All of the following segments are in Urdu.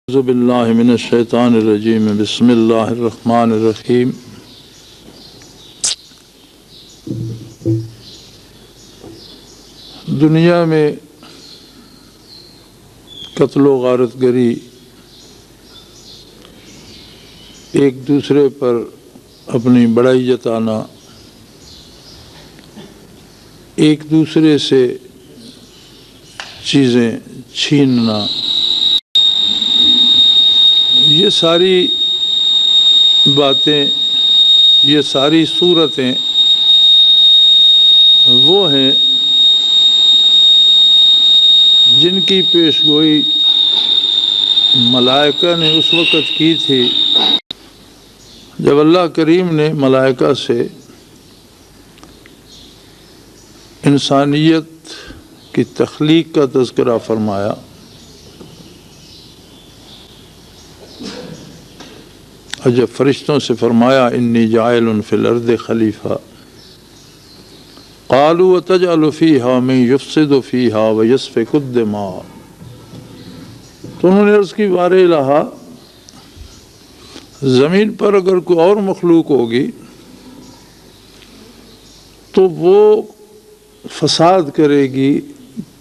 اعوذ باللہ من الشیطان الرجیم بسم اللہ الرحمن الرحیم دنیا میں قتل و غارت گری، ایک دوسرے پر اپنی بڑائی جتانا، ایک دوسرے سے چیزیں چھیننا، یہ ساری باتیں، یہ ساری صورتیں وہ ہیں جن کی پیش گوئی ملائکہ نے اس وقت کی تھی جب اللہ کریم نے ملائکہ سے انسانیت کی تخلیق کا تذکرہ فرمایا۔ اور جب فرشتوں سے فرمایا انی جاعل فی الارض خلیفہ، قالوا وتجعل فیہا من یفسد فیہا ویسفک الدماء، تو انہوں نے عرض کی بار الہ، زمین پر اگر کوئی اور مخلوق ہوگی تو وہ فساد کرے گی،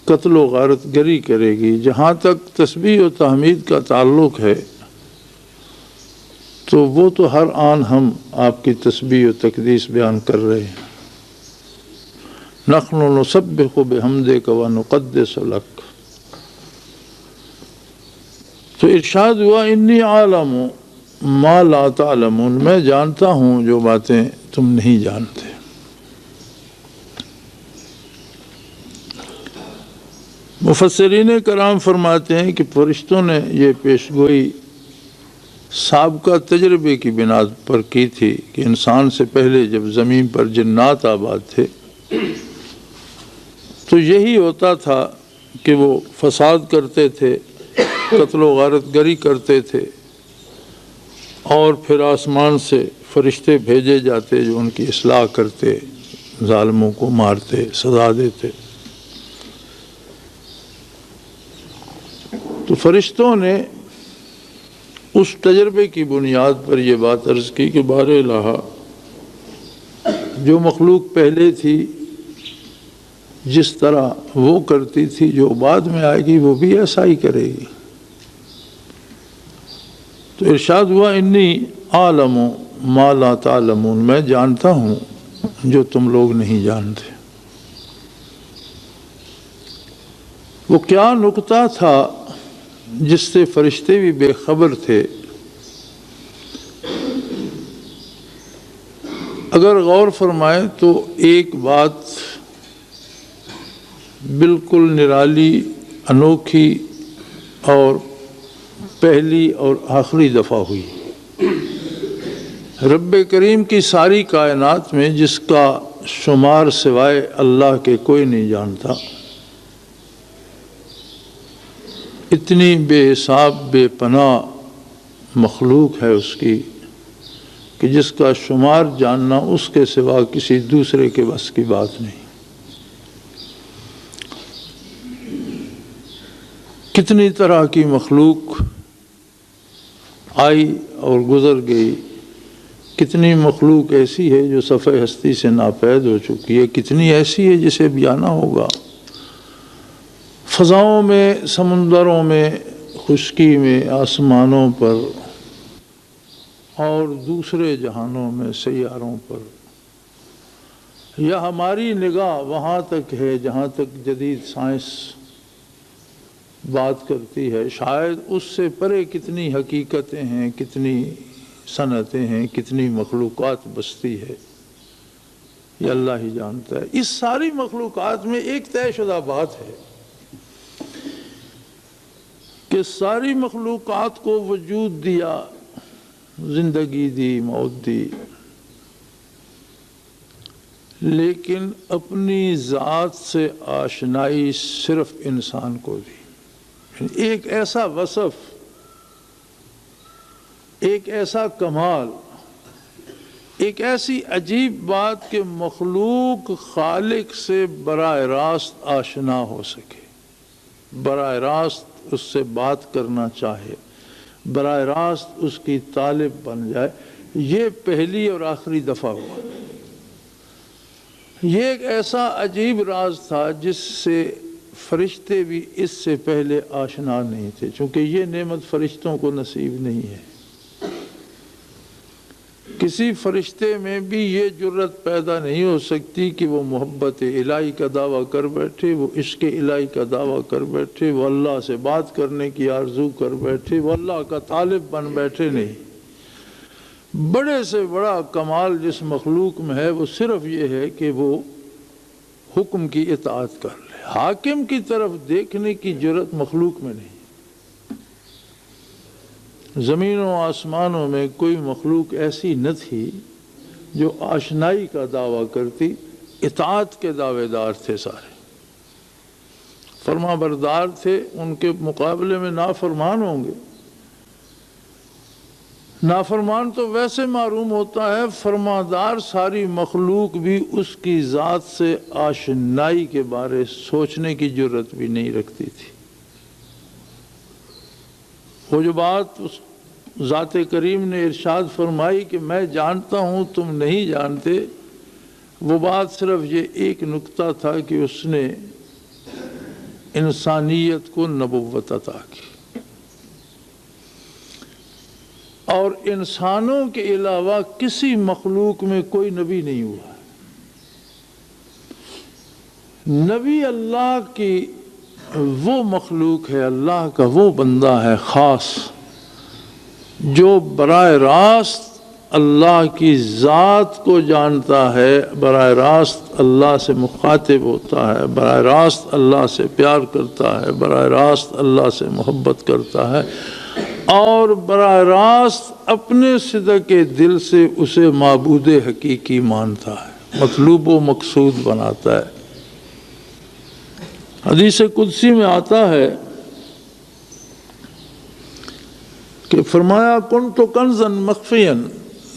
قتل و غارت گری کرے گی۔ جہاں تک تسبیح و تحمید کا تعلق ہے تو وہ تو ہر آن ہم آپ کی تسبیح و تقدیس بیان کر رہے ہیں۔ نحن نسبح بحمدک ونقدس لک، تو ارشاد ہوا انی عالم ما لا تعلمون، میں جانتا ہوں جو باتیں تم نہیں جانتے۔ مفسرین کرام فرماتے ہیں کہ فرشتوں نے یہ پیش گوئی سابقہ تجربے کی بنا پر کی تھی کہ انسان سے پہلے جب زمین پر جنات آباد تھے تو یہی ہوتا تھا کہ وہ فساد کرتے تھے، قتل و غارت گری کرتے تھے، اور پھر آسمان سے فرشتے بھیجے جاتے جو ان کی اصلاح کرتے، ظالموں کو مارتے، سزا دیتے۔ تو فرشتوں نے اس تجربے کی بنیاد پر یہ بات عرض کی کہ بار الہ، جو مخلوق پہلے تھی جس طرح وہ کرتی تھی، جو بعد میں آئے گی وہ بھی ایسا ہی کرے گی۔ تو ارشاد ہوا انی عالم ما لا تعلمون، میں جانتا ہوں جو تم لوگ نہیں جانتے۔ وہ کیا نکتہ تھا جس سے فرشتے بھی بے خبر تھے؟ اگر غور فرمائیں تو ایک بات بالکل نرالی، انوکھی اور پہلی اور آخری دفعہ ہوئی۔ رب کریم کی ساری کائنات میں جس کا شمار سوائے اللہ کے کوئی نہیں جانتا، اتنی بے حساب بے پناہ مخلوق ہے اس کی کہ جس کا شمار جاننا اس کے سوا کسی دوسرے کے بس کی بات نہیں۔ کتنی طرح کی مخلوق آئی اور گزر گئی، کتنی مخلوق ایسی ہے جو صفحہ ہستی سے ناپید ہو چکی ہے، کتنی ایسی ہے جسے اب جانا ہوگا۔ فضاؤں میں، سمندروں میں، خشکی میں، آسمانوں پر اور دوسرے جہانوں میں، سیاروں پر، یا ہماری نگاہ وہاں تک ہے جہاں تک جدید سائنس بات کرتی ہے، شاید اس سے پرے کتنی حقیقتیں ہیں، کتنی صنعتیں ہیں، کتنی مخلوقات بستی ہے، یہ اللہ ہی جانتا ہے۔ اس ساری مخلوقات میں ایک طے شدہ بات ہے کہ ساری مخلوقات کو وجود دیا، زندگی دی، موت دی، لیکن اپنی ذات سے آشنائی صرف انسان کو دی۔ ایک ایسا وصف، ایک ایسا کمال، ایک ایسی عجیب بات کہ مخلوق خالق سے براہ راست آشنا ہو سکے، براہ راست اس سے بات کرنا چاہے، براہ راست اس کی طالب بن جائے، یہ پہلی اور آخری دفعہ ہوا۔ یہ ایک ایسا عجیب راز تھا جس سے فرشتے بھی اس سے پہلے آشنا نہیں تھے، چونکہ یہ نعمت فرشتوں کو نصیب نہیں ہے۔ کسی فرشتے میں بھی یہ جرت پیدا نہیں ہو سکتی کہ وہ محبت الہی کا دعویٰ کر بیٹھے، وہ عشق الہی کا دعویٰ کر بیٹھے، وہ اللہ سے بات کرنے کی آرزو کر بیٹھے، وہ اللہ کا طالب بن بیٹھے۔ نہیں، بڑے سے بڑا کمال جس مخلوق میں ہے وہ صرف یہ ہے کہ وہ حکم کی اطاعت کر لے۔ حاکم کی طرف دیکھنے کی جرت مخلوق میں نہیں۔ زمینوں و آسمانوں میں کوئی مخلوق ایسی نہ تھی جو آشنائی کا دعویٰ کرتی، اطاعت کے دعوے دار تھے، سارے فرما بردار تھے، ان کے مقابلے میں نافرمان ہوں گے۔ نافرمان تو ویسے معروم ہوتا ہے، فرمادار ساری مخلوق بھی اس کی ذات سے آشنائی کے بارے سوچنے کی جرت بھی نہیں رکھتی تھی۔ وہ جو بات ذات کریم نے ارشاد فرمائی کہ میں جانتا ہوں تم نہیں جانتے، وہ بات صرف یہ ایک نکتہ تھا کہ اس نے انسانیت کو نبوت عطا کی، اور انسانوں کے علاوہ کسی مخلوق میں کوئی نبی نہیں ہوا۔ نبی اللہ کی وہ مخلوق ہے، اللہ کا وہ بندہ ہے خاص جو براہ راست اللہ کی ذات کو جانتا ہے، براہ راست اللہ سے مخاطب ہوتا ہے، براہ راست اللہ سے پیار کرتا ہے، براہ راست اللہ سے محبت کرتا ہے، اور براہ راست اپنے صدق دل سے اسے معبود حقیقی مانتا ہے، مطلوب و مقصود بناتا ہے۔ حدیث قدسی میں آتا ہے کہ فرمایا کنت کنزا مخفیا،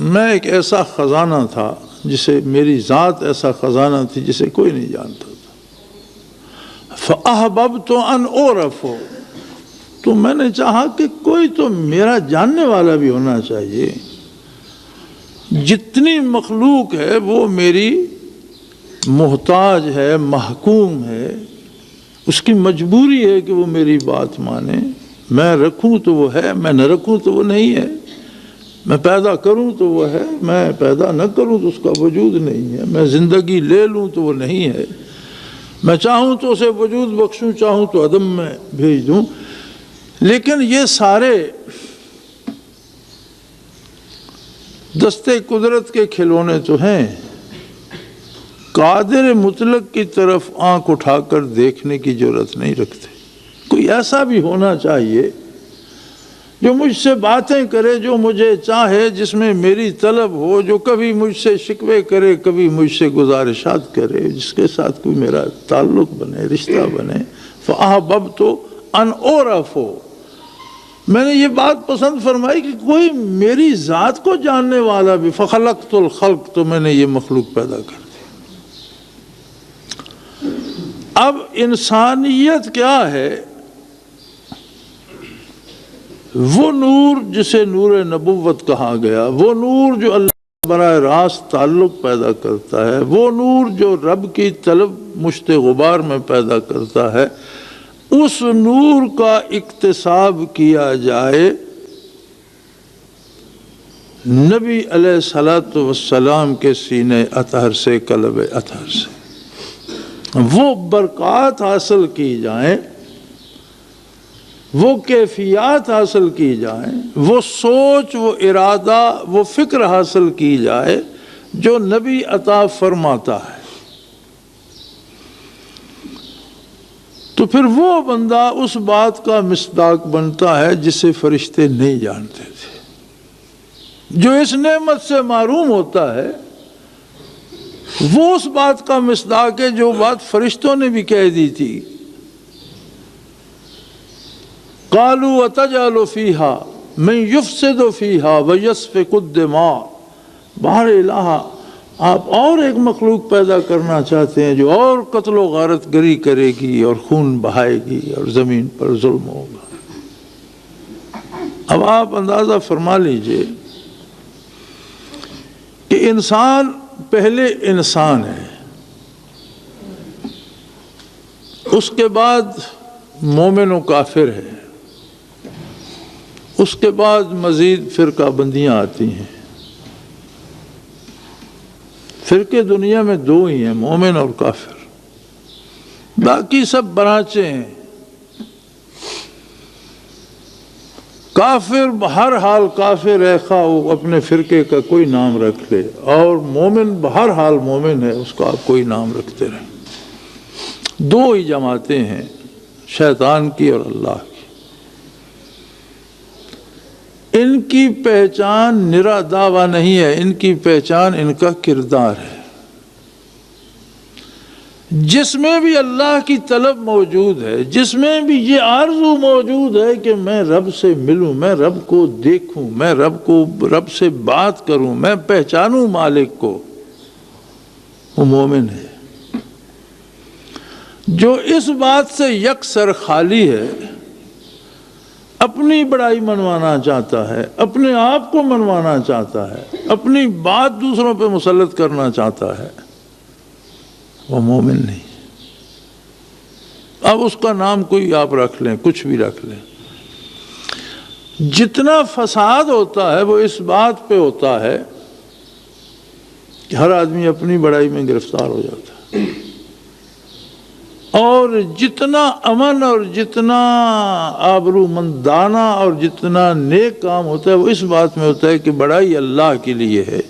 میں ایک ایسا خزانہ تھا جسے میری ذات ایسا خزانہ تھی جسے کوئی نہیں جانتا تھا۔ فأحببت ان اعرف، تو میں نے چاہا کہ کوئی تو میرا جاننے والا بھی ہونا چاہیے۔ جتنی مخلوق ہے وہ میری محتاج ہے، محکوم ہے، اس کی مجبوری ہے کہ وہ میری بات مانے۔ میں رکھوں تو وہ ہے، میں نہ رکھوں تو وہ نہیں ہے، میں پیدا کروں تو وہ ہے، میں پیدا نہ کروں تو اس کا وجود نہیں ہے، میں زندگی لے لوں تو وہ نہیں ہے، میں چاہوں تو اسے وجود بخشوں، چاہوں تو عدم میں بھیج دوں۔ لیکن یہ سارے دستے قدرت کے کھلونے تو ہیں، قادر مطلق کی طرف آنکھ اٹھا کر دیکھنے کی جرت نہیں رکھتے۔ کوئی ایسا بھی ہونا چاہیے جو مجھ سے باتیں کرے، جو مجھے چاہے، جس میں میری طلب ہو، جو کبھی مجھ سے شکوے کرے، کبھی مجھ سے گزارشات کرے، جس کے ساتھ کوئی میرا تعلق بنے، رشتہ بنے۔ فأحببت ان اعرف، میں نے یہ بات پسند فرمائی کہ کوئی میری ذات کو جاننے والا بھی۔ فخلقت الخلق، تو میں نے یہ مخلوق پیدا کر دی۔ اب انسانیت کیا ہے؟ وہ نور جسے نور نبوت کہا گیا، وہ نور جو اللہ براہ راست تعلق پیدا کرتا ہے، وہ نور جو رب کی طلب مشت غبار میں پیدا کرتا ہے، اس نور کا اکتساب کیا جائے نبی علیہ الصلوۃ والسلام کے سینے اطہر سے، قلب اطہر سے وہ برکات حاصل کی جائیں، وہ کیفیات حاصل کی جائیں، وہ سوچ، وہ ارادہ، وہ فکر حاصل کی جائے جو نبی عطا فرماتا ہے۔ تو پھر وہ بندہ اس بات کا مصداق بنتا ہے جسے فرشتے نہیں جانتے تھے، جو اس نعمت سے محروم ہوتا ہے وہ اس بات کا مصداق ہے جو بات فرشتوں نے بھی کہہ دی تھی۔ قالوا وتجعل فيها من يفسد فيها ويسفك الدماء، بہر الہ آپ اور ایک مخلوق پیدا کرنا چاہتے ہیں جو اور قتل و غارت گری کرے گی اور خون بہائے گی اور زمین پر ظلم ہوگا۔ اب آپ اندازہ فرما لیجئے کہ انسان پہلے انسان ہے، اس کے بعد مومن و کافر ہے، اس کے بعد مزید فرقہ بندیاں آتی ہیں۔ فرقے دنیا میں دو ہی ہیں، مومن اور کافر، باقی سب برانچیں ہیں۔ کافر بہر حال کافر ہے، خواہ وہ اپنے فرقے کا کوئی نام رکھ لے، اور مومن بہر حال مومن ہے، اس کا آپ کوئی نام رکھتے رہیں۔ دو ہی جماعتیں ہیں، شیطان کی اور اللہ کی۔ ان کی پہچان نرا دعویٰ نہیں ہے، ان کی پہچان ان کا کردار ہے۔ جس میں بھی اللہ کی طلب موجود ہے، جس میں بھی یہ آرزو موجود ہے کہ میں رب سے ملوں، میں رب کو دیکھوں، میں رب سے بات کروں، میں پہچانوں مالک کو، وہ مومن ہے۔ جو اس بات سے یکسر خالی ہے، اپنی بڑائی منوانا چاہتا ہے، اپنے آپ کو منوانا چاہتا ہے، اپنی بات دوسروں پہ مسلط کرنا چاہتا ہے، وہ مومن نہیں۔ اب اس کا نام کوئی آپ رکھ لیں، کچھ بھی رکھ لیں۔ جتنا فساد ہوتا ہے وہ اس بات پہ ہوتا ہے کہ ہر آدمی اپنی بڑائی میں گرفتار ہو جاتا ہے، اور جتنا امن اور جتنا آبرومندانہ اور جتنا نیک کام ہوتا ہے وہ اس بات میں ہوتا ہے کہ بڑائی اللہ کے لیے ہے،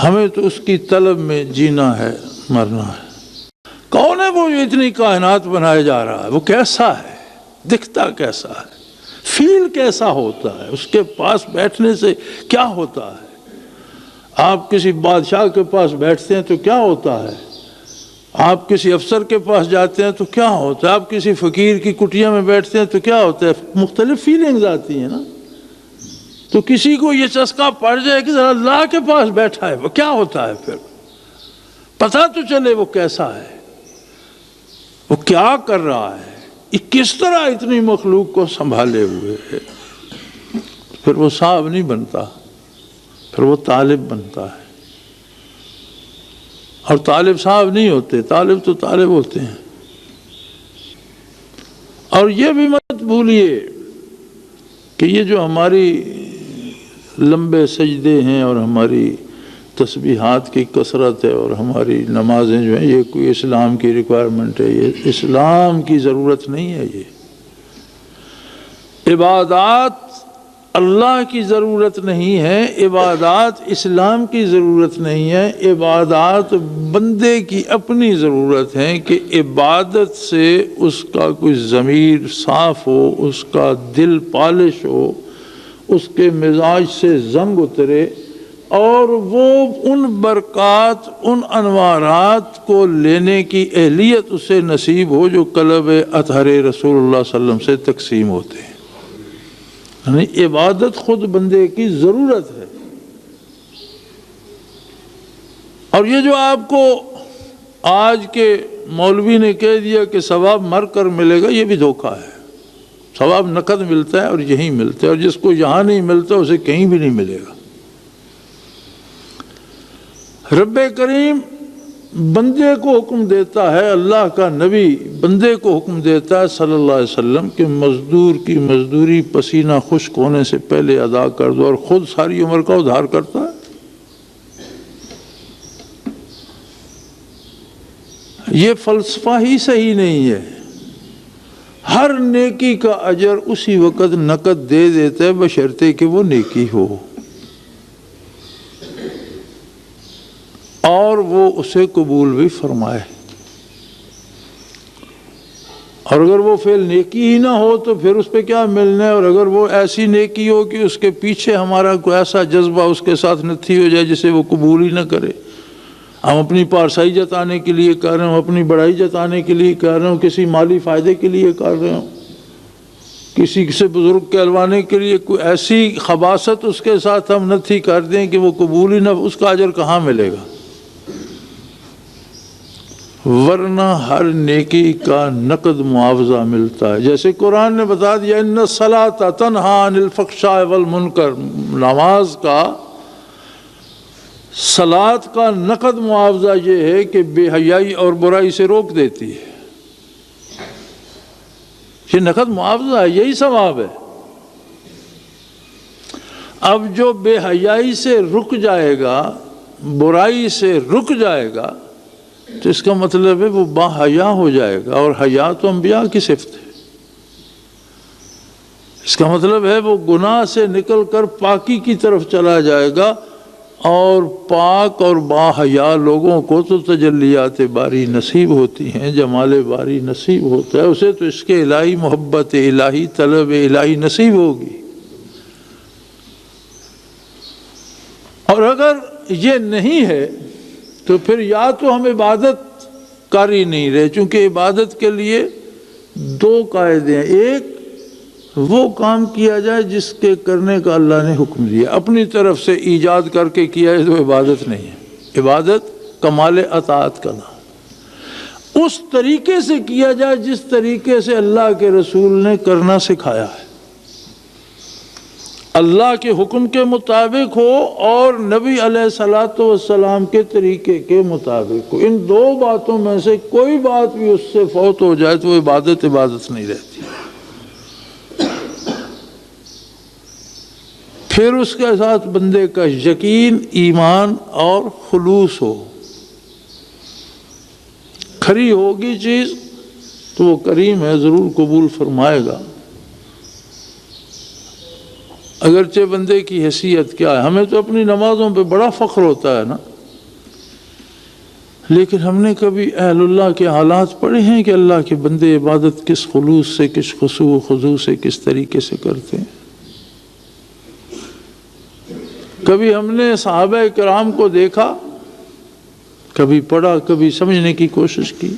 ہمیں تو اس کی طلب میں جینا ہے، مرنا ہے۔ کون ہے وہ جو اتنی کائنات بنائے جا رہا ہے؟ وہ کیسا ہے؟ دکھتا کیسا ہے؟ فیل کیسا ہوتا ہے؟ اس کے پاس بیٹھنے سے کیا ہوتا ہے؟ آپ کسی بادشاہ کے پاس بیٹھتے ہیں تو کیا ہوتا ہے؟ آپ کسی افسر کے پاس جاتے ہیں تو کیا ہوتا ہے؟ آپ کسی فقیر کی کٹیا میں بیٹھتے ہیں تو کیا ہوتا ہے؟ مختلف فیلنگز آتی ہیں نا۔ تو کسی کو یہ چسکا پڑ جائے کہ ذرا اللہ کے پاس بیٹھا ہے، وہ کیا ہوتا ہے؟ پھر پتہ تو چلے وہ کیسا ہے، وہ کیا کر رہا ہے، یہ کس طرح اتنی مخلوق کو سنبھالے ہوئے ہے۔ پھر وہ صاحب نہیں بنتا، پھر وہ طالب بنتا ہے۔ اور طالب صاحب نہیں ہوتے، طالب تو طالب ہوتے ہیں۔ اور یہ بھی مت بھولیے کہ یہ جو ہماری لمبے سجدے ہیں اور ہماری تسبیحات کی کثرت ہے اور ہماری نمازیں جو ہیں، یہ کوئی اسلام کی ریکوائرمنٹ ہے؟ یہ اسلام کی ضرورت نہیں ہے۔ یہ عبادات اللہ کی ضرورت نہیں ہے، عبادات اسلام کی ضرورت نہیں ہے، عبادات بندے کی اپنی ضرورت ہے کہ عبادت سے اس کا کوئی ضمیر صاف ہو، اس کا دل پالش ہو، اس کے مزاج سے زنگ اترے، اور وہ ان برکات، ان انوارات کو لینے کی اہلیت اسے نصیب ہو جو قلب اطہر رسول اللہ صلی اللہ علیہ وسلم سے تقسیم ہوتے ہیں۔ یعنی عبادت خود بندے کی ضرورت ہے۔ اور یہ جو آپ کو آج کے مولوی نے کہہ دیا کہ ثواب مر کر ملے گا، یہ بھی دھوکہ ہے۔ ثواب نقد ملتا ہے اور یہیں ملتا ہے، اور جس کو یہاں نہیں ملتا اسے کہیں بھی نہیں ملے گا۔ رب کریم بندے کو حکم دیتا ہے، اللہ کا نبی بندے کو حکم دیتا ہے صلی اللہ علیہ وسلم کہ مزدور کی مزدوری پسینہ خشک ہونے سے پہلے ادا کر دو، اور خود ساری عمر کا ادھار کرتا ہے۔ یہ فلسفہ ہی صحیح نہیں ہے۔ ہر نیکی کا اجر اسی وقت نقد دے دیتا ہے بشرطے کہ وہ نیکی ہو، اور وہ اسے قبول بھی فرمائے۔ اور اگر وہ فعل نیکی ہی نہ ہو تو پھر اس پہ کیا ملنا ہے؟ اور اگر وہ ایسی نیکی ہو کہ اس کے پیچھے ہمارا کوئی ایسا جذبہ اس کے ساتھ نتھی ہو جائے جسے وہ قبول ہی نہ کرے، ہم اپنی پارسائی جتانے کے لیے کر رہے ہوں، اپنی بڑائی جتانے کے لیے کر رہے ہوں، کسی مالی فائدے کے لیے کر رہے ہوں، کسی سے بزرگ کہلوانے کے لیے کوئی ایسی خباثت اس کے ساتھ ہم نتھی کر دیں کہ وہ قبول ہی نہ، اس کا اجر کہاں ملے گا؟ ورنہ ہر نیکی کا نقد معاوضہ ملتا ہے۔ جیسے قرآن نے بتا دیا ان الصلاۃ تنہی عن الفحشاء والمنکر، نماز کا، صلاۃ کا نقد معاوضہ یہ ہے کہ بے حیائی اور برائی سے روک دیتی ہے۔ یہ نقد معاوضہ ہے، یہی ثواب ہے۔ اب جو بے حیائی سے رک جائے گا، برائی سے رک جائے گا، تو اس کا مطلب ہے وہ با حیا ہو جائے گا، اور حیا تو انبیاء کی صفت ہے۔ اس کا مطلب ہے وہ گناہ سے نکل کر پاکی کی طرف چلا جائے گا، اور پاک اور با حیا لوگوں کو تو تجلیات باری نصیب ہوتی ہیں، جمال باری نصیب ہوتا ہے، اسے تو اس کے الہی محبت الہی، طلب الہی نصیب ہوگی۔ اور اگر یہ نہیں ہے تو پھر یا تو ہم عبادت کر ہی نہیں رہے، چونکہ عبادت کے لیے دو قاعدے ہیں۔ ایک، وہ کام کیا جائے جس کے کرنے کا اللہ نے حکم دیا، اپنی طرف سے ایجاد کر کے کیا ہے تو عبادت نہیں ہے۔ عبادت کمال اطاعت کا نام، اس طریقے سے کیا جائے جس طریقے سے اللہ کے رسول نے کرنا سکھایا ہے، اللہ کے حکم کے مطابق ہو اور نبی علیہ الصلوۃ والسلام کے طریقے کے مطابق ہو۔ ان دو باتوں میں سے کوئی بات بھی اس سے فوت ہو جائے تو وہ عبادت نہیں رہتی۔ پھر اس کے ساتھ بندے کا یقین، ایمان اور خلوص ہو، کھری ہوگی چیز تو وہ کریم ہے، ضرور قبول فرمائے گا۔ اگرچہ بندے کی حیثیت کیا ہے، ہمیں تو اپنی نمازوں پہ بڑا فخر ہوتا ہے نا، لیکن ہم نے کبھی اہل اللہ کے حالات پڑھے ہیں کہ اللہ کے بندے عبادت کس خلوص سے، کس خشوع و خضوع سے، کس طریقے سے کرتے ہیں؟ کبھی ہم نے صحابہ کرام کو دیکھا، کبھی پڑھا، کبھی سمجھنے کی کوشش کی،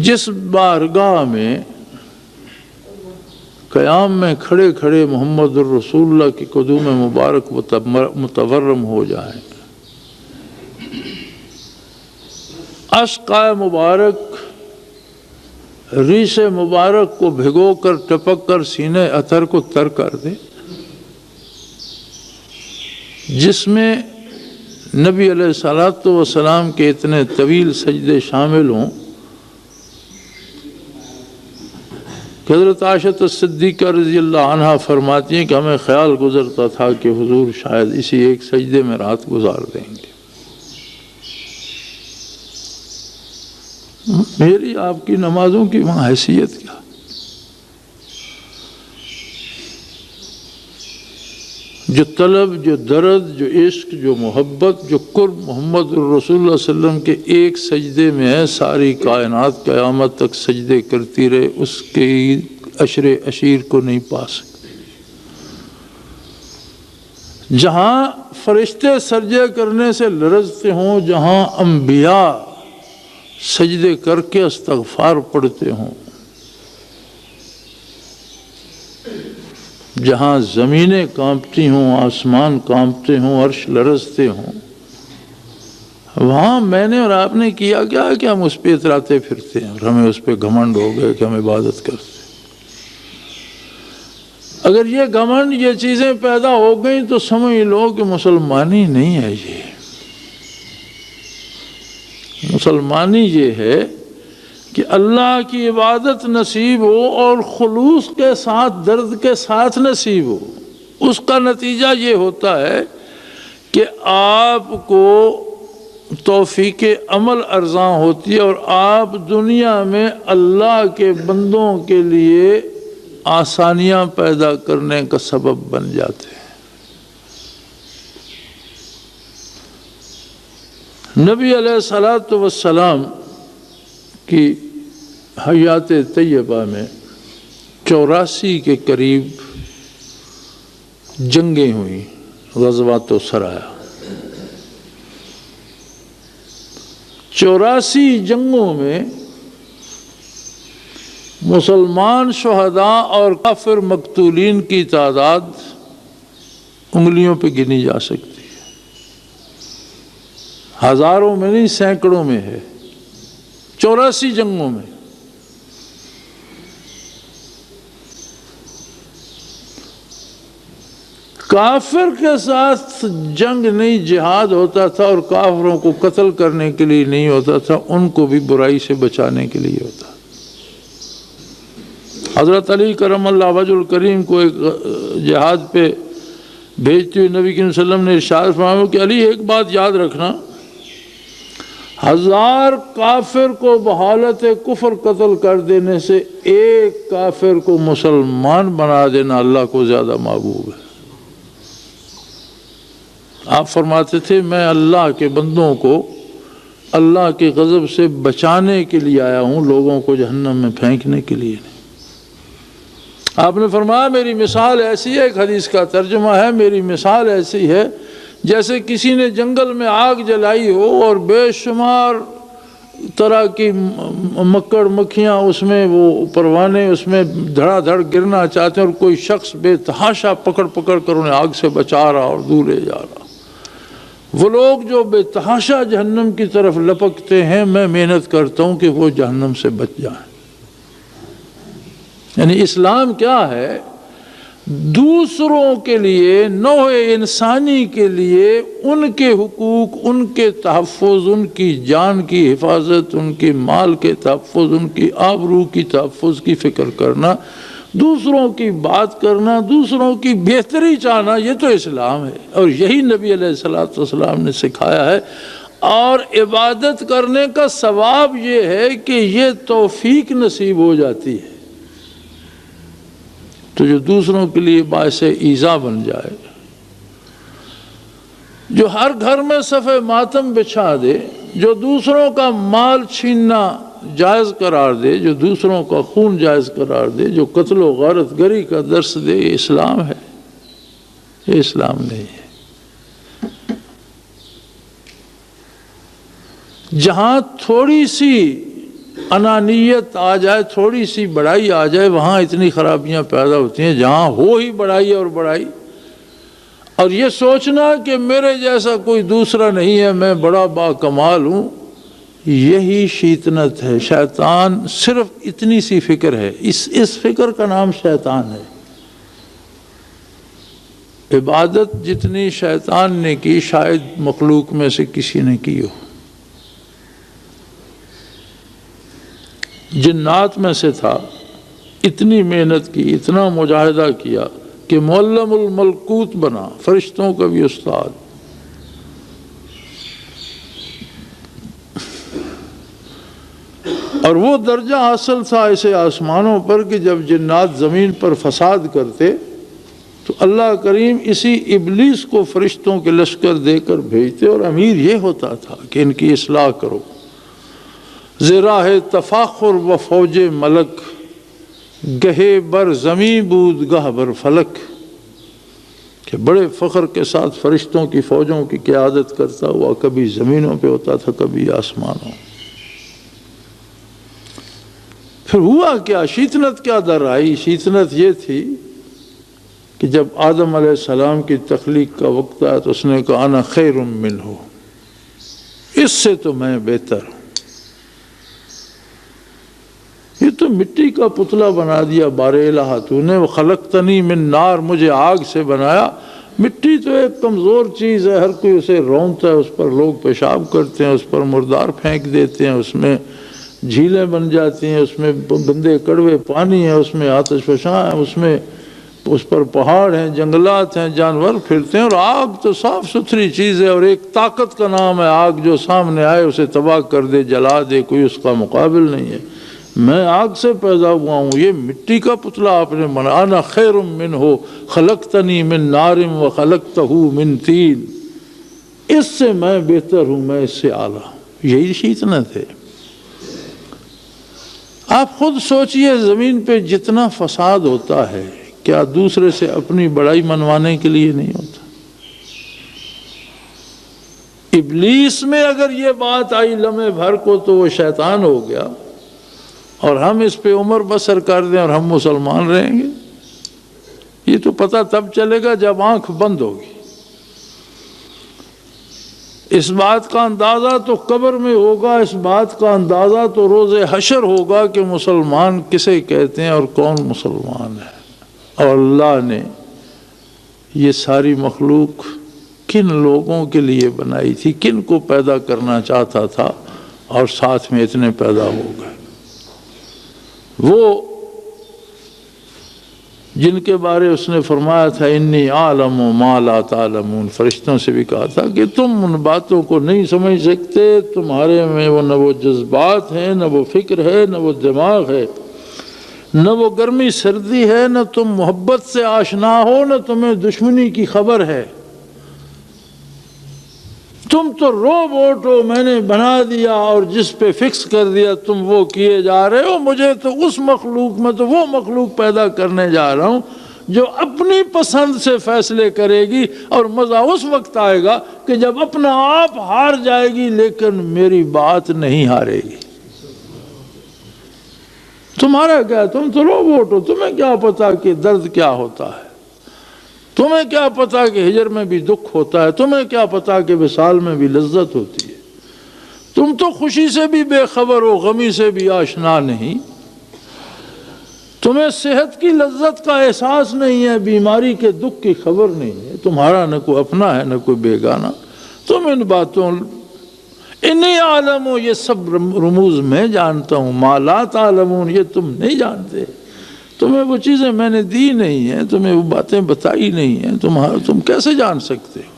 جس بارگاہ میں قیام میں کھڑے کھڑے محمد الرسول اللہ کی قدوم مبارک متورم ہو جائیں، اشقائے مبارک ریش مبارک کو بھگو کر ٹپک کر سینے اثر کو تر کر دے، جس میں نبی علیہ الصلوۃ والسلام کے اتنے طویل سجدے شامل ہوں کہ حضرت عائشہ صدیقہ رضی اللہ عنہا فرماتی ہیں کہ ہمیں خیال گزرتا تھا کہ حضور شاید اسی ایک سجدے میں رات گزار دیں گے۔ میری آپ کی نمازوں کی وہاں حیثیت کیا؟ جو طلب، جو درد، جو عشق، جو محبت، جو قرب محمد الرسول اللہ صلی اللہ علیہ وسلم کے ایک سجدے میں ہے، ساری کائنات قیامت تک سجدے کرتی رہے، اس کے عشر عشیر کو نہیں پا سکتے۔ جہاں فرشتے سجدے کرنے سے لرزتے ہوں، جہاں انبیاء سجدے کر کے استغفار پڑھتے ہوں، جہاں زمینیں کانپتی ہوں، آسمان کانپتے ہوں، عرش لرزتے ہوں، وہاں میں نے اور آپ نے کیا کیا کہ ہم اس پہ اتراتے پھرتے ہیں اور ہمیں اس پہ گھمنڈ ہو گئے کہ ہم عبادت کرتے ہیں۔ اگر یہ گھمنڈ، یہ چیزیں پیدا ہو گئیں تو سمجھ لو کہ مسلمانی نہیں ہے۔ یہ مسلمانی یہ ہے کہ اللہ کی عبادت نصیب ہو اور خلوص کے ساتھ، درد کے ساتھ نصیب ہو۔ اس کا نتیجہ یہ ہوتا ہے کہ آپ کو توفیق عمل ارزاں ہوتی ہے اور آپ دنیا میں اللہ کے بندوں کے لیے آسانیاں پیدا کرنے کا سبب بن جاتے ہیں۔ نبی علیہ الصلوۃ والسلام کی حیات طیبہ میں 84 کے قریب جنگیں ہوئیں، غزوات و سرایا۔ 84 جنگوں میں مسلمان شہداء اور کافر مقتولین کی تعداد انگلیوں پہ گنی جا سکتی ہے، ہزاروں میں نہیں، سینکڑوں میں ہے۔ 84 جنگوں میں۔ کافر کے ساتھ جنگ نہیں، جہاد ہوتا تھا، اور کافروں کو قتل کرنے کے لیے نہیں ہوتا تھا، ان کو بھی برائی سے بچانے کے لیے ہوتا۔ حضرت علی کرم اللہ وجہ الکریم کو ایک جہاد پہ بھیجتے ہوئے نبی کریم صلی اللہ علیہ وسلم نے ارشاد فرمایا کہ علی ایک بات یاد رکھنا، 1000 کافر کو بحالت کفر قتل کر دینے سے ایک کافر کو مسلمان بنا دینا اللہ کو زیادہ محبوب ہے۔ آپ فرماتے تھے میں اللہ کے بندوں کو اللہ کے غضب سے بچانے کے لیے آیا ہوں، لوگوں کو جہنم میں پھینکنے کے لیے نہیں۔ آپ نے فرمایا میری مثال ایسی ہے، ایک حدیث کا ترجمہ ہے، میری مثال ایسی ہے جیسے کسی نے جنگل میں آگ جلائی ہو اور بے شمار طرح کی مکڑ مکھیاں اس میں، وہ پروانے اس میں دھڑا دھڑ گرنا چاہتے ہیں، اور کوئی شخص بے تحاشا پکڑ پکڑ کر انہیں آگ سے بچا رہا اور دور لے جا رہا۔ وہ لوگ جو بے تحاشا جہنم کی طرف لپکتے ہیں، میں محنت کرتا ہوں کہ وہ جہنم سے بچ جائیں۔ یعنی اسلام کیا ہے؟ دوسروں کے لیے، نوع انسانی کے لیے ان کے حقوق، ان کے تحفظ، ان کی جان کی حفاظت، ان کے مال کے تحفظ، ان کی آبرو کی تحفظ کی فکر کرنا، دوسروں کی بات کرنا، دوسروں کی بہتری چاہنا، یہ تو اسلام ہے، اور یہی نبی علیہ الصلوۃ والسلام نے سکھایا ہے۔ اور عبادت کرنے کا ثواب یہ ہے کہ یہ توفیق نصیب ہو جاتی ہے، تو جو دوسروں کے لیے باعث ایذا بن جائے، جو ہر گھر میں صف ماتم بچھا دے، جو دوسروں کا مال چھیننا جائز قرار دے، جو دوسروں کا خون جائز قرار دے، جو قتل و غارت گری کا درس دے، یہ اسلام ہے، یہ اسلام نہیں ہے۔ جہاں تھوڑی سی انانیت آ جائے، تھوڑی سی بڑائی آ جائے، وہاں اتنی خرابیاں پیدا ہوتی ہیں۔ جہاں ہو ہی بڑائی اور بڑائی، اور یہ سوچنا کہ میرے جیسا کوئی دوسرا نہیں ہے، میں بڑا با کمال ہوں، یہی شیطنت ہے۔ شیطان صرف اتنی سی فکر ہے، اس فکر کا نام شیطان ہے۔ عبادت جتنی شیطان نے کی شاید مخلوق میں سے کسی نے کی ہو۔ جنات میں سے تھا، اتنی محنت کی، اتنا مجاہدہ کیا کہ معلم الملکوت بنا، فرشتوں کا بھی استاد۔ اور وہ درجہ حاصل تھا ایسے آسمانوں پر کہ جب جنات زمین پر فساد کرتے تو اللہ کریم اسی ابلیس کو فرشتوں کے لشکر دے کر بھیجتے، اور امیر یہ ہوتا تھا کہ ان کی اصلاح کرو۔ زراہ تفاخر و فوج ملک، گہے بر زمین بود گہ بر فلک، کہ بڑے فخر کے ساتھ فرشتوں کی فوجوں کی قیادت کرتا ہوا کبھی زمینوں پہ ہوتا تھا، کبھی آسمانوں۔ پھر ہوا کیا؟ شیطنت کیا در آئی؟ شیطنت یہ تھی کہ جب آدم علیہ السلام کی تخلیق کا وقت آیا تو اس نے کہا انا خیر منہ، اس سے تو میں بہتر ہوں۔ یہ تو مٹی کا پتلا بنا دیا بار الہ تو نے، خلقتنی من نار، مجھے آگ سے بنایا۔ مٹی تو ایک کمزور چیز ہے، ہر کوئی اسے رونتا ہے، اس پر لوگ پیشاب کرتے ہیں، اس پر مردار پھینک دیتے ہیں، اس میں جھیلیں بن جاتی ہیں، اس میں گندے کڑوے پانی ہیں، اس میں آتش فشاں ہے، اس پر پہاڑ ہیں، جنگلات ہیں، جانور پھرتے ہیں، اور آگ تو صاف ستھری چیز ہے، اور ایک طاقت کا نام ہے آگ، جو سامنے آئے اسے تباہ کر دے، جلا دے، کوئی اس کا مقابل نہیں ہے۔ میں آگ سے پیدا ہوا ہوں، یہ مٹی کا پتلا آپ نے بنا، انا خیر منہ خلقتنی من نار و خلقتہ من طین، اس سے میں بہتر ہوں، میں اس سے اعلیٰ ہوں۔ یہی شیطنت ہے۔ آپ خود سوچئے زمین پہ جتنا فساد ہوتا ہے، کیا دوسرے سے اپنی بڑائی منوانے کے لیے نہیں ہوتا؟ ابلیس میں اگر یہ بات آئی لمحے بھر کو تو وہ شیطان ہو گیا، اور ہم اس پہ عمر بسر کر دیں اور ہم مسلمان رہیں گے؟ یہ تو پتہ تب چلے گا جب آنکھ بند ہوگی۔ اس بات کا اندازہ تو قبر میں ہوگا، اس بات کا اندازہ تو روز حشر ہوگا کہ مسلمان کسے کہتے ہیں اور کون مسلمان ہے، اور اللہ نے یہ ساری مخلوق کن لوگوں کے لیے بنائی تھی، کن کو پیدا کرنا چاہتا تھا، اور ساتھ میں اتنے پیدا ہو گئے۔ وہ جن کے بارے اس نے فرمایا تھا انی عالم ما لا تعلمون، فرشتوں سے بھی کہا تھا کہ تم ان باتوں کو نہیں سمجھ سکتے، تمہارے میں وہ نہ وہ جذبات ہیں، نہ وہ فکر ہے، نہ وہ دماغ ہے، نہ وہ گرمی سردی ہے، نہ تم محبت سے آشنا ہو، نہ تمہیں دشمنی کی خبر ہے۔ تم تو روبوٹ ہو، میں نے بنا دیا اور جس پہ فکس کر دیا تم وہ کیے جا رہے ہو۔ مجھے تو اس مخلوق میں تو وہ مخلوق پیدا کرنے جا رہا ہوں جو اپنی پسند سے فیصلے کرے گی، اور مزہ اس وقت آئے گا کہ جب اپنا آپ ہار جائے گی لیکن میری بات نہیں ہارے گی۔ تمہارا کیا، تم تو روبوٹ ہو، تمہیں کیا پتا کہ درد کیا ہوتا ہے، تمہیں کیا پتا کہ ہجر میں بھی دکھ ہوتا ہے، تمہیں کیا پتا کہ وصال میں بھی لذت ہوتی ہے، تم تو خوشی سے بھی بے خبر ہو، غمی سے بھی آشنا نہیں، تمہیں صحت کی لذت کا احساس نہیں ہے، بیماری کے دکھ کی خبر نہیں ہے، تمہارا نہ کوئی اپنا ہے نہ کوئی بیگانہ۔ تم ان باتوں انی عالم ہو، یہ سب رموز میں جانتا ہوں، ما لا تعلمون، یہ تم نہیں جانتے، تمہیں وہ چیزیں میں نے دی نہیں ہیں، تمہیں وہ باتیں بتائی نہیں ہیں، تم کیسے جان سکتے ہو؟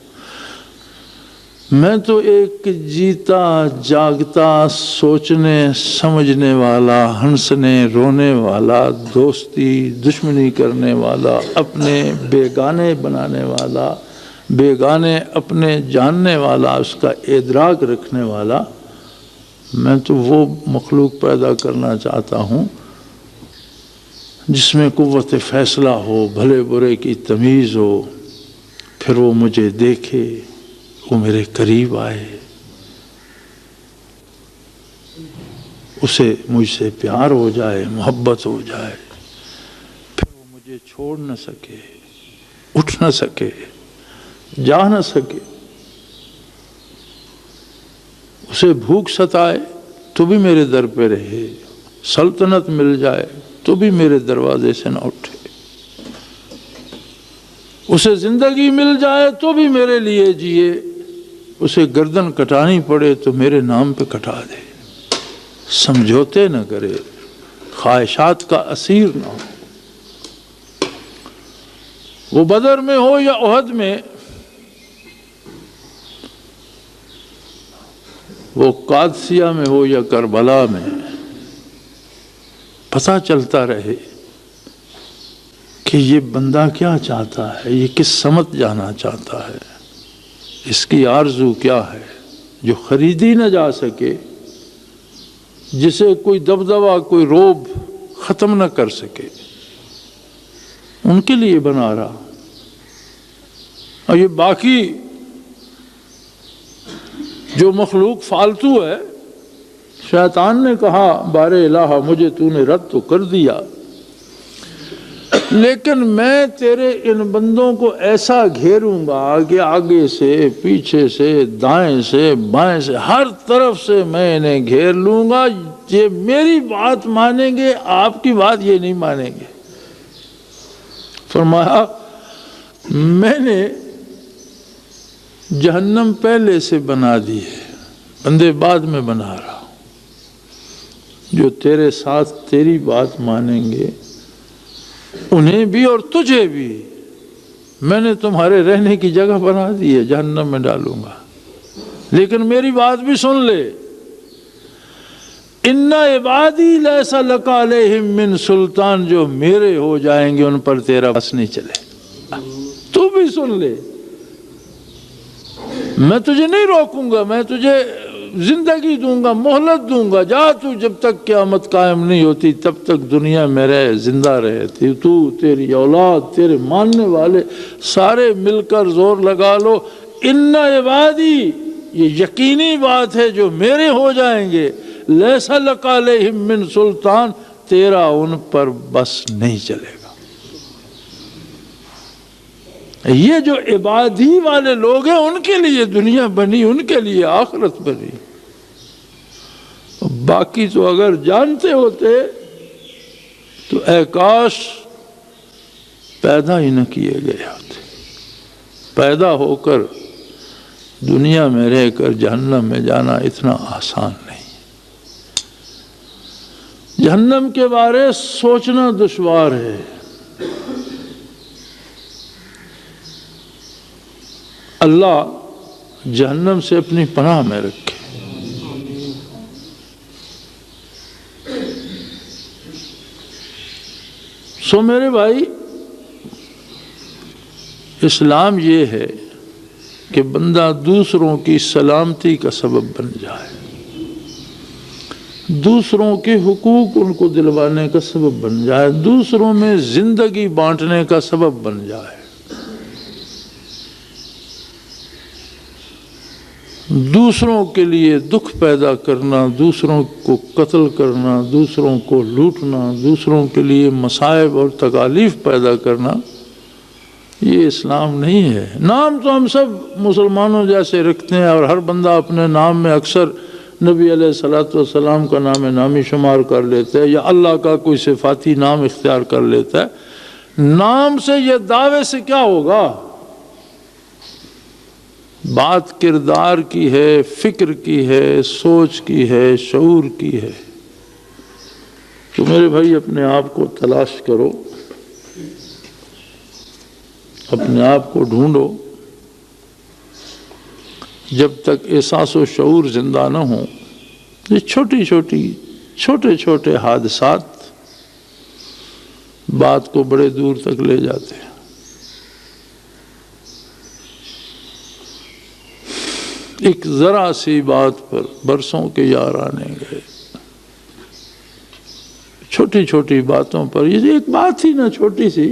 میں تو ایک جیتا جاگتا سوچنے سمجھنے والا، ہنسنے رونے والا، دوستی دشمنی کرنے والا، اپنے بیگانے بنانے والا، بیگانے اپنے جاننے والا، اس کا ادراک رکھنے والا، میں تو وہ مخلوق پیدا کرنا چاہتا ہوں جس میں قوت فیصلہ ہو، بھلے برے کی تمیز ہو، پھر وہ مجھے دیکھے، وہ میرے قریب آئے، اسے مجھ سے پیار ہو جائے، محبت ہو جائے، پھر وہ مجھے چھوڑ نہ سکے، اٹھ نہ سکے، جا نہ سکے، اسے بھوک ستائے تو بھی میرے در پہ رہے، سلطنت مل جائے تو بھی میرے دروازے سے نہ اٹھے، اسے زندگی مل جائے تو بھی میرے لیے جیے، اسے گردن کٹانی پڑے تو میرے نام پہ کٹا دے، سمجھوتے نہ کرے، خواہشات کا اسیر نہ ہو۔ وہ بدر میں ہو یا احد میں، وہ قادسیہ میں ہو یا کربلا میں، پتہ چلتا رہے کہ یہ بندہ کیا چاہتا ہے، یہ کس سمت جانا چاہتا ہے، اس کی آرزو کیا ہے، جو خریدی نہ جا سکے، جسے کوئی دبدبہ کوئی روب ختم نہ کر سکے، ان کے لیے بنا رہا۔ اور یہ باقی جو مخلوق فالتو ہے، شیطان نے کہا بار الہ مجھے تو نے رد تو کر دیا، لیکن میں تیرے ان بندوں کو ایسا گھیروں گا کہ آگے سے، پیچھے سے، دائیں سے، بائیں سے، ہر طرف سے میں انہیں گھیر لوں گا، یہ میری بات مانیں گے، آپ کی بات یہ نہیں مانیں گے۔ فرمایا میں نے جہنم پہلے سے بنا دی ہے، بندے بعد میں بنا رہا ہوں، جو تیرے ساتھ تیری بات مانیں گے انہیں بھی اور تجھے بھی میں نے تمہارے رہنے کی جگہ بنا دی ہے، جہنم میں ڈالوں گا، لیکن میری بات بھی سن لے، ان عبادی لیس لک علیہم من سلطان، جو میرے ہو جائیں گے ان پر تیرا بس نہیں چلے، تو بھی سن لے، میں تجھے نہیں روکوں گا، میں تجھے زندگی دوں گا، مہلت دوں گا، جا تو جب تک قیامت قائم نہیں ہوتی تب تک دنیا میں رہ، زندہ رہے، تو تیری اولاد، تیرے ماننے والے سارے مل کر زور لگا لو، ان عبادی، یہ یقینی بات ہے جو میرے ہو جائیں گے، لیس لک علیہم من سلطان، تیرا ان پر بس نہیں چلے گا۔ یہ جو عبادی والے لوگ ہیں ان کے لیے دنیا بنی، ان کے لیے آخرت بنی۔ باقی تو اگر جانتے ہوتے تو اے کاش پیدا ہی نہ کیے گئے ہوتے۔ پیدا ہو کر دنیا میں رہ کر جہنم میں جانا اتنا آسان نہیں۔ جہنم کے بارے سوچنا دشوار ہے۔ اللہ جہنم سے اپنی پناہ میں رکھے۔ سو میرے بھائی، اسلام یہ ہے کہ بندہ دوسروں کی سلامتی کا سبب بن جائے، دوسروں کے حقوق ان کو دلوانے کا سبب بن جائے، دوسروں میں زندگی بانٹنے کا سبب بن جائے، دوسروں کے لیے دکھ پیدا کرنا، دوسروں کو قتل کرنا، دوسروں کو لوٹنا، دوسروں کے لیے مصائب اور تکالیف پیدا کرنا، یہ اسلام نہیں ہے۔ نام تو ہم سب مسلمانوں جیسے رکھتے ہیں، اور ہر بندہ اپنے نام میں اکثر نبی علیہ الصلوۃ والسلام کا نام نامی شمار کر لیتا ہے، یا اللہ کا کوئی صفاتی نام اختیار کر لیتا ہے۔ نام سے یہ دعوے سے کیا ہوگا؟ بات کردار کی ہے، فکر کی ہے، سوچ کی ہے، شعور کی ہے۔ تو میرے بھائی اپنے آپ کو تلاش کرو، اپنے آپ کو ڈھونڈو۔ جب تک احساس و شعور زندہ نہ ہوں، یہ چھوٹے چھوٹے حادثات بات کو بڑے دور تک لے جاتے ہیں۔ ایک ذرا سی بات پر برسوں کے یارانے گئے، چھوٹی چھوٹی باتوں پر، یہ ایک بات ہی نہ چھوٹی سی،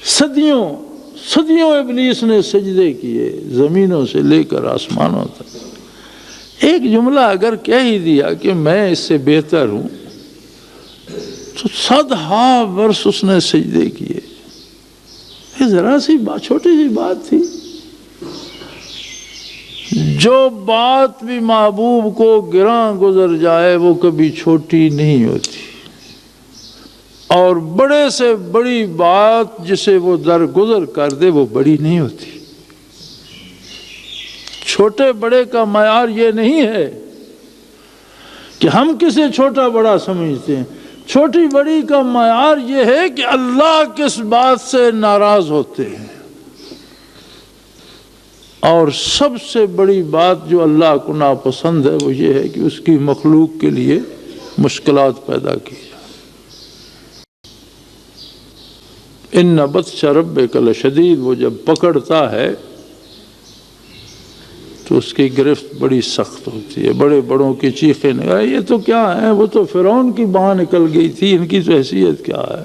صدیوں ابلیس نے سجدے کیے، زمینوں سے لے کر آسمانوں تک۔ ایک جملہ اگر کہہ ہی دیا کہ میں اس سے بہتر ہوں، تو 100 برس اس نے سجدے کیے۔ یہ ذرا سی بات، چھوٹی سی بات تھی۔ جو بات بھی محبوب کو گراں گزر جائے وہ کبھی چھوٹی نہیں ہوتی، اور بڑے سے بڑی بات جسے وہ درگزر کر دے وہ بڑی نہیں ہوتی۔ چھوٹے بڑے کا معیار یہ نہیں ہے کہ ہم کسے چھوٹا بڑا سمجھتے ہیں، چھوٹی بڑی کا معیار یہ ہے کہ اللہ کس بات سے ناراض ہوتے ہیں۔ اور سب سے بڑی بات جو اللہ کو ناپسند ہے وہ یہ ہے کہ اس کی مخلوق کے لیے مشکلات پیدا کی جائے۔ ان بطش ربک لشدید، وہ جب پکڑتا ہے تو اس کی گرفت بڑی سخت ہوتی ہے۔ بڑے بڑوں کی چیخیں نکال، یہ تو کیا ہے، وہ تو فرعون کی باں نکل گئی تھی، ان کی تو حیثیت کیا ہے۔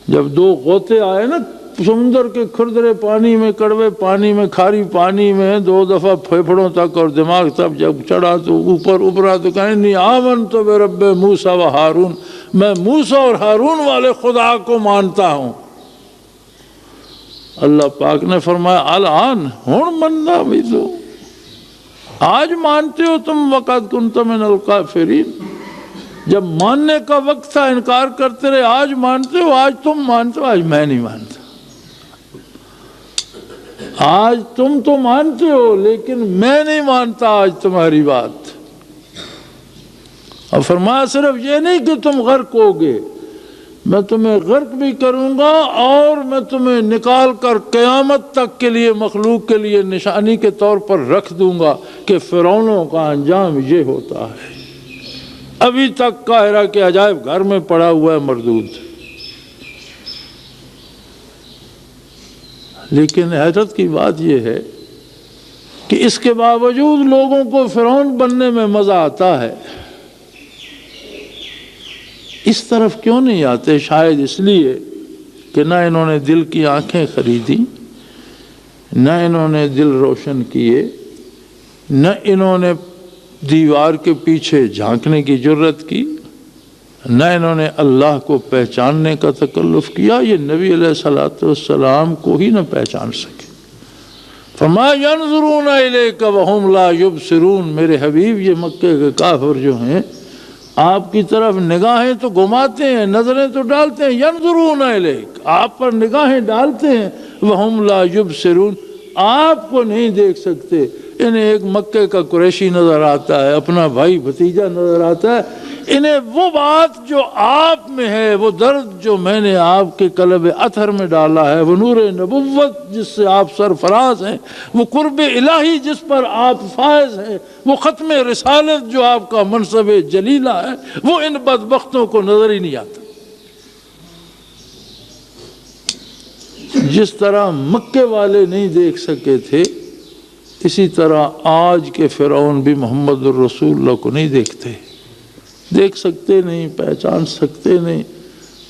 جب 2 غوطے آئے نا سمندر کے کھردرے پانی میں، کڑوے پانی میں، کھاری پانی میں، 2 دفعہ پھیپھڑوں تک اور دماغ تک جب چڑھا تو اوپر ابھرا تو کہیں انی آمنت برب موسیٰ و ہارون، میں موسیٰ اور ہارون والے خدا کو مانتا ہوں۔ اللہ پاک نے فرمایا الان ہن مننا بھی تو، آج مانتے ہو تم، وقت کنت من الکافرین، جب ماننے کا وقت تھا انکار کرتے رہے، آج مانتے ہو، آج تم مانتے ہو، آج میں نہیں مانتا۔ آج تم تو مانتے ہو لیکن میں نہیں مانتا آج تمہاری بات۔ اور فرمایا صرف یہ نہیں کہ تم غرق ہوگے، میں تمہیں غرق بھی کروں گا، اور میں تمہیں نکال کر قیامت تک کے لیے مخلوق کے لیے نشانی کے طور پر رکھ دوں گا کہ فرعونوں کا انجام یہ ہوتا ہے۔ ابھی تک قاہرہ کے عجائب گھر میں پڑا ہوا ہے مردود۔ لیکن حیرت کی بات یہ ہے کہ اس کے باوجود لوگوں کو فرعون بننے میں مزہ آتا ہے۔ اس طرف کیوں نہیں آتے؟ شاید اس لیے کہ نہ انہوں نے دل کی آنکھیں خریدی، نہ انہوں نے دل روشن کیے، نہ انہوں نے دیوار کے پیچھے جھانکنے کی جرت کی۔ نہ انہوں نے اللہ کو پہچاننے کا تکلف کیا، یہ نبی علیہ الصلوۃ والسلام کو ہی نہ پہچان سکے۔ فما ينظرون الیک وهم لا یبصرون، میرے حبیب یہ مکے کے کافر جو ہیں آپ کی طرف نگاہیں تو گھماتے ہیں، نظریں تو ڈالتے ہیں، ینظرون الیک، آپ پر نگاہیں ڈالتے ہیں، وهم لا یبصرون، آپ کو نہیں دیکھ سکتے۔ انہیں ایک مکے کا قریشی نظر آتا ہے، اپنا بھائی بھتیجا نظر آتا ہے، انہیں وہ بات جو آپ میں ہے، وہ درد جو میں نے آپ کے قلب اطہر میں ڈالا ہے، وہ نور نبوت جس سے آپ سرفراز ہیں، وہ قرب الہی جس پر آپ فائز ہیں، وہ ختم رسالت جو آپ کا منصب جلیلہ ہے، وہ ان بدبختوں کو نظر ہی نہیں آتا۔ جس طرح مکے والے نہیں دیکھ سکے تھے، اسی طرح آج کے فرعون بھی محمد الرسول اللہ کو نہیں دیکھتے، دیکھ سکتے نہیں، پہچان سکتے نہیں،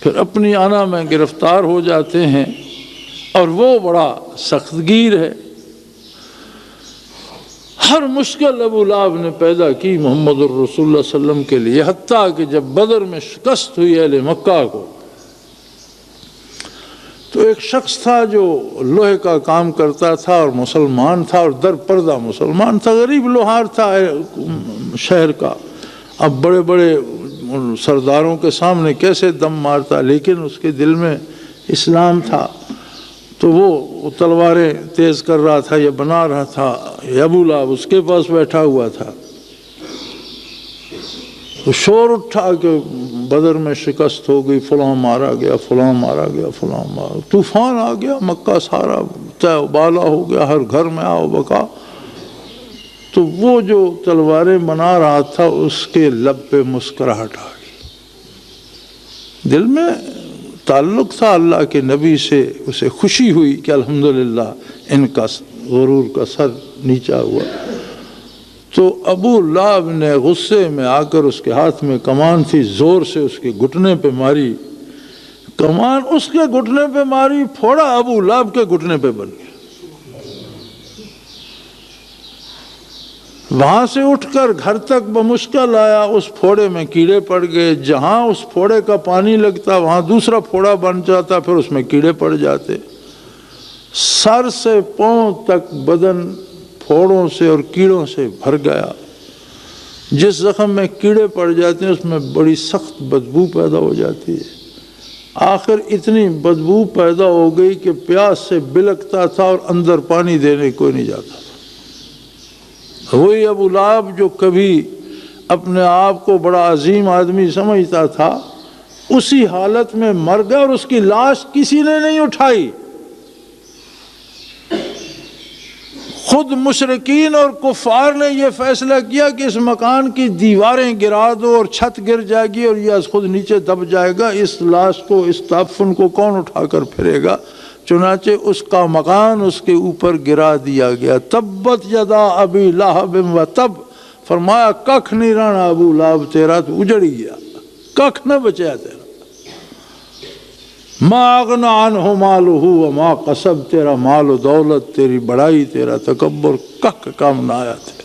پھر اپنی آنا میں گرفتار ہو جاتے ہیں، اور وہ بڑا سخت گیر ہے۔ ہر مشکل ابو لہب نے پیدا کی محمد الرسول اللہ صلی اللہ علیہ وسلم کے لیے، حتیٰ کہ جب بدر میں شکست ہوئی اہل مکہ کو، تو ایک شخص تھا جو لوہے کا کام کرتا تھا اور مسلمان تھا، اور در پردہ مسلمان تھا، غریب لوہار تھا شہر کا، اب بڑے بڑے سرداروں کے سامنے کیسے دم مارتا، لیکن اس کے دل میں اسلام تھا، تو وہ تلواریں تیز کر رہا تھا یا بنا رہا تھا، ابو لہب اس کے پاس بیٹھا ہوا تھا۔ تو شور اٹھا کہ بدر میں شکست ہو گئی، فلاں مارا گیا، فلاں مارا گیا، فلاں مارا، طوفان آ گیا، مکہ سارا تہ و بالا ہو گیا، ہر گھر میں آؤ بکا۔ تو وہ جو تلواریں بنا رہا تھا اس کے لب پہ مسکراہٹ آ گئی، دل میں تعلق تھا اللہ کے نبی سے، اسے خوشی ہوئی کہ الحمدللہ ان کا غرور کا سر نیچا ہوا۔ تو ابو لہب نے غصے میں آ کر، اس کے ہاتھ میں کمان تھی، زور سے اس کے گھٹنے پہ ماری، کمان اس کے گھٹنے پہ ماری، پھوڑا ابو لہب کے گھٹنے پہ بن گیا۔ وہاں سے اٹھ کر گھر تک بمشکل آیا، اس پھوڑے میں کیڑے پڑ گئے، جہاں اس پھوڑے کا پانی لگتا وہاں دوسرا پھوڑا بن جاتا، پھر اس میں کیڑے پڑ جاتے، سر سے پاؤں تک بدن پھوڑوں سے اور کیڑوں سے بھر گیا۔ جس زخم میں کیڑے پڑ جاتے ہیں اس میں بڑی سخت بدبو پیدا ہو جاتی ہے، آخر اتنی بدبو پیدا ہو گئی کہ پیاس سے بلکتا تھا اور اندر پانی دینے کوئی نہیں جاتا تھا۔ وہی ابو لہب جو کبھی اپنے آپ کو بڑا عظیم آدمی سمجھتا تھا، اسی حالت میں مر گیا، اور اس کی لاش کسی نے نہیں اٹھائی۔ خود مشرکین اور کفار نے یہ فیصلہ کیا کہ اس مکان کی دیواریں گرا دو اور چھت گر جائے گی اور یہ خود نیچے دب جائے گا، اس لاش کو، اس تعفن کو کون اٹھا کر پھرے گا؟ چنانچہ اس کا مکان اس کے اوپر گرا دیا گیا۔ تبت یدا ابی لہب و تب، فرمایا ککھ نہیں رہنا ابو لہب تیرا، تو اجڑ گیا، ککھ نہ بچیا تیرا۔ ما اغنى عنہ مالہ وما کسب، تیرا مال و دولت، تیری بڑائی، تیرا تکبر کک کام نہ آیا تھے۔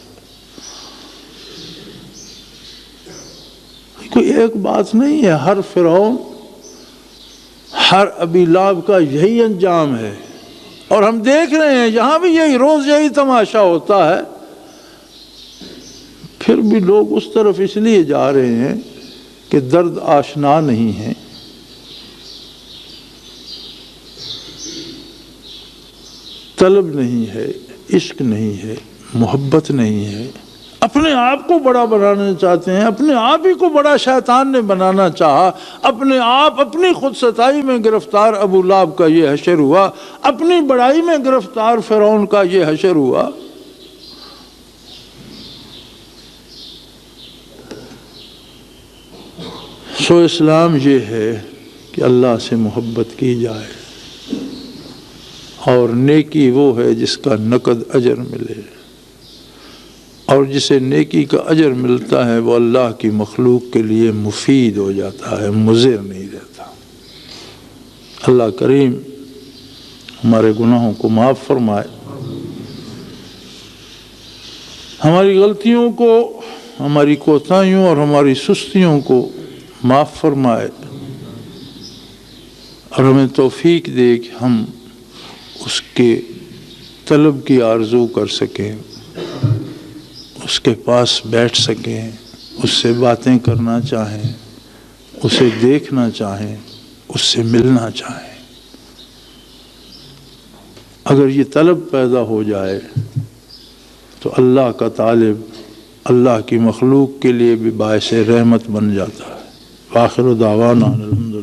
کوئی ایک بات نہیں ہے، ہر فرعون، ہر ابی لہب کا یہی انجام ہے، اور ہم دیکھ رہے ہیں یہاں بھی یہی روز یہی تماشا ہوتا ہے۔ پھر بھی لوگ اس طرف اس لیے جا رہے ہیں کہ درد آشنا نہیں ہے، طلب نہیں ہے، عشق نہیں ہے، محبت نہیں ہے، اپنے آپ کو بڑا بنانا چاہتے ہیں، اپنے آپ ہی کو بڑا شیطان نے بنانا چاہا، اپنے آپ اپنی خود ستائی میں گرفتار ابو لہب کا یہ حشر ہوا، اپنی بڑائی میں گرفتار فرعون کا یہ حشر ہوا۔ سو اسلام یہ ہے کہ اللہ سے محبت کی جائے، اور نیکی وہ ہے جس کا نقد اجر ملے، اور جسے نیکی کا اجر ملتا ہے وہ اللہ کی مخلوق کے لیے مفید ہو جاتا ہے، مضر نہیں رہتا۔ اللہ کریم ہمارے گناہوں کو معاف فرمائے، ہماری غلطیوں کو، ہماری کوتاہیوں اور ہماری سستیوں کو معاف فرمائے اور ہمیں توفیق دے کہ ہم اس کے طلب کی آرزو کر سکیں، اس کے پاس بیٹھ سکیں، اس سے باتیں کرنا چاہیں، اسے دیکھنا چاہیں، اس سے ملنا چاہیں۔ اگر یہ طلب پیدا ہو جائے تو اللہ کا طالب اللہ کی مخلوق کے لیے بھی باعث رحمت بن جاتا ہے۔ آخر دعوانا الحمدللہ۔